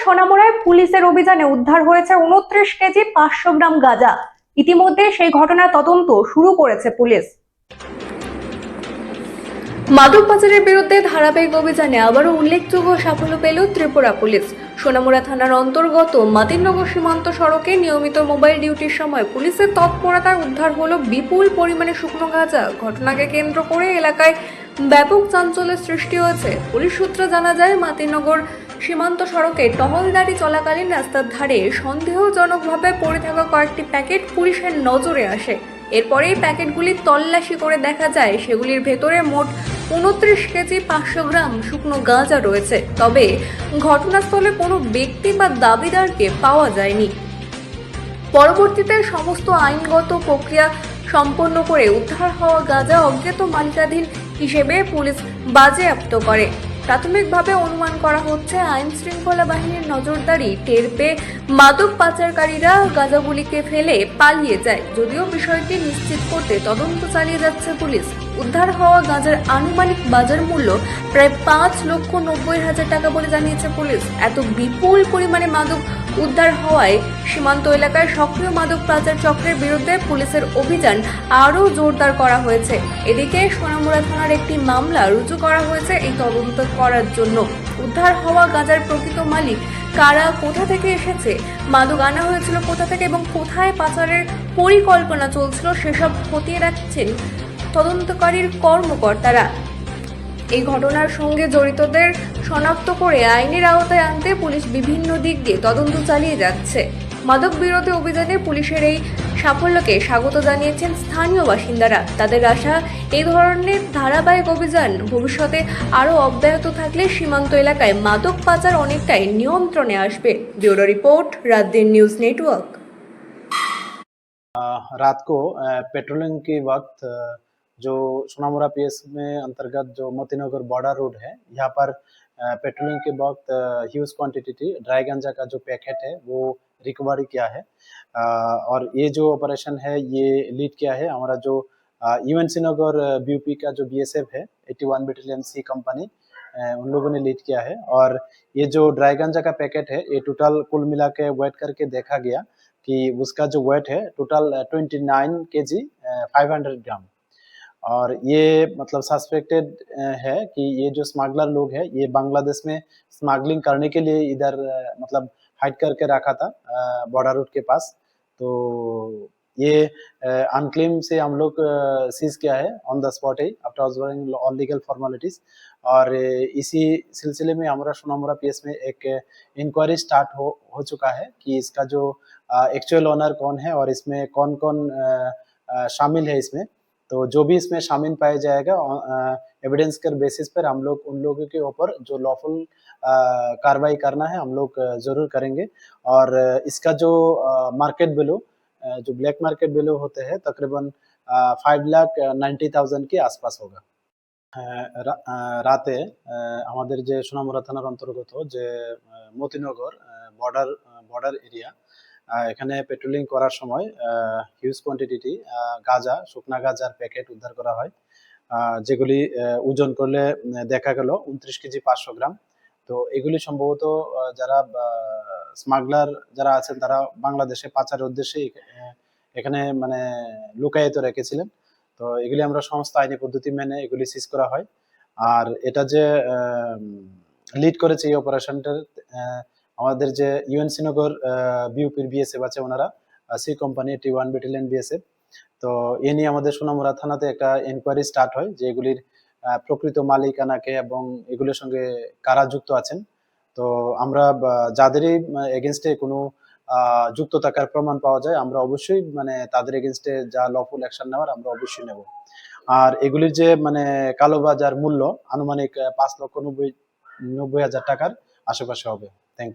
সোনামুড়ায় পুলিশের অভিযানে উদ্ধার হয়েছে 29 কেজি 500 গ্রাম গাঁজা। ইতিমধ্যে সেই ঘটনার তদন্ত শুরু করেছে পুলিশ। মাদক পাচারের বিরুদ্ধে ধারাবাহিক অভিযানে আবারও উল্লেখযোগ্য সাফল্য পেল ত্রিপুরা পুলিশ। সোনামুড়া থানার অন্তর্গত মাতিননগর সীমান্ত সড়কে নিয়মিত মোবাইল ডিউটির সময় পুলিশের তৎপরতায় উদ্ধার হলো বিপুল পরিমাণে শুকনো গাঁজা। ঘটনাকে কেন্দ্র করে এলাকায় ব্যাপক চাঞ্চল্যের সৃষ্টি হয়েছে। পুলিশ সূত্রে জানা যায়, মাতিননগর সীমান্ত সড়কে টহলদারি চলাকালীন রাস্তার ধারে সন্দেহজনকভাবে পড়ে থাকা কয়েকটি প্যাকেট পুলিশের নজরে আসে। এরপরেই প্যাকেটগুলি তল্লাশি করে দেখা যায় সেগুলির ভেতরে মোট 29 কেজি 500 গ্রাম শুকনো গাঁজা রয়েছে। তবে ঘটনাস্থলে কোনো ব্যক্তি বা দাবিদারকে পাওয়া যায়নি। পরবর্তীতে সমস্ত আইনগত প্রক্রিয়া সম্পন্ন করে উদ্ধার হওয়া গাঁজা অজ্ঞাত মালিকাধীন হিসেবে পুলিশ বাজেয়াপ্ত করে। প্রাথমিকভাবে অনুমান করা হচ্ছে, আইন শৃঙ্খলা বাহিনীর নজরদারি টের পেয়ে মাদক পাচারকারীরা গাঁজাগুলিকে ফেলে পালিয়ে যায়। যদিও বিষয়টি নিশ্চিত করতে তদন্ত চালিয়ে যাচ্ছে পুলিশ। উদ্ধার হওয়া গাঁজার আনুমানিক বাজার মূল্য প্রায় 5,90,000 টাকা বলে জানিয়েছে পুলিশ। এত বিপুল পরিমাণে মাদক উদ্ধার হওয়ায় সীমান্ত এলাকায় সক্রিয় মাদক পাচার চক্রের বিরুদ্ধে পুলিশের অভিযান আরও জোরদার করা হয়েছে। এদিকে সোনামুড়া থানার একটি মামলা রুজু করা হয়েছে এই তদন্ত করার জন্য। উদ্ধার হওয়া গাঁজার প্রকৃত মালিক কারা, কোথা থেকে এসেছে, মাদক আনা হয়েছিল কোথা থেকে এবং কোথায় পাচারের পরিকল্পনা চলছিল, সেসব খতিয়ে রাখছেন তদন্তকারীর কর্মকর্তারা। এই ঘটনার সঙ্গে জড়িতদের শনাক্ত করে আইনের আওতায় আনতে পুলিশ বিভিন্ন দিক দিয়ে তদন্ত চালিয়ে যাচ্ছে। মাদক বিরোধী অভিযানে পুলিশের এই সাফল্যকে স্বাগত জানিয়েছেন স্থানীয় বাসিন্দারা। তাদের আশা, এই ধরনের ধারাবাহিক অভিযান ভবিষ্যতে আরও অব্যাহত থাকলে সীমান্ত এলাকায় মাদক পাচার অনেকটাই নিয়ন্ত্রণে আসবে। Bureau report, Raat Din news network. रात को पेट्रोलिंग के वक्त जो सोनामुड़ा पीएस में अंतर्गत जो मोतीनगर बॉर्डर रोड है, यहाँ पर पेट्रोलिंग के वक्त ह्यूज क्वांटिटी ड्राई गांजा का जो पैकेट है वो रिकवरी किया है। और ये जो ऑपरेशन है ये लीड किया है हमारा जो यूएनसी नगर बीयूपी का जो बीएसएफ है 81 बटालियन सी कंपनी, उन लोगों ने लीड किया है। और ये जो ड्राई गांजा का पैकेट है ये टोटल कुल मिला के वेट करके देखा गया कि उसका जो वेट है टोटल 29 केजी 500 ग्राम। और ये मतलब सस्पेक्टेड है कि ये जो स्मगलर लोग हैं ये बांग्लादेश में स्मगलिंग करने के लिए इधर मतलब हाइड करके रखा था बॉर्डर रोड के पास। तो ये अनक्लेम से हम लोग सीज किया है on the spot he after observing all legal formalities. और इसी सिलसिले में हमारा सोनामुड़ा पीएस में एक इंक्वायरी स्टार्ट हो चुका है कि इसका जो एक्चुअल ओनर कौन है और इसमें कौन कौन शामिल है इसमें। तो जो भी इसमें शामिल पाया जाएगा एविडेंस के बेसिस पर हम लोग उन लोगों के ऊपर जो लॉफुल कार्रवाई करना है हम लोग जरूर करेंगे। और इसका जो मार्केट वैल्यू जो ब्लैक मार्केट वैल्यू होते हैं तकरीबन 5,90,000 के आसपास होगा। রাতে আমাদের যে সোনামুড়া থানার অন্তর্গত যে মতিনগর বর্ডার এরিয়া, এখানে পেট্রোলিং করার সময় হিউজ কোয়ান্টিটি গাঁজা, শুকনা গাঁজার প্যাকেট উদ্ধার করা হয়, যেগুলি ওজন করলে দেখা গেল 29 কেজি 500 গ্রাম। তো এগুলি সম্ভবত যারা স্মাগলার যারা আছেন তারা বাংলাদেশে পাচারের উদ্দেশ্যে এখানে মানে লুকায়িত রেখেছিলেন। তো এগুলি আমরা সমস্ত আইনি পদ্ধতি মেনে এগুলি সিজ করা হয়। আর এটা যে লিড করেছে এই অপারেশনটার আমাদের যে ইউএনসি নগর বিউপির বিএসএফ আছে, ওনারা সি কোম্পানি 81 ব্যাটালিয়ন বিএসএফ। তো এ নিয়ে আমাদের সোনামুড়া থানাতে একটা এনকোয়ারি স্টার্ট হয় যে এগুলির প্রকৃত মালিকানাকে এবং এগুলোর সঙ্গে কারা যুক্ত আছেন। তো আমরা যাদেরই এগেনস্টে কোনো যুক্ত থাকার প্রমাণ পাওয়া যায় আমরা অবশ্যই মানে তাদের এগেনস্টে যা লফুল অ্যাকশন নেওয়ার আমরা অবশ্যই নেব। আর এগুলির যে মানে কালোবাজার মূল্য আনুমানিক 5,90,000 টাকার আশেপাশে হবে। Thank you.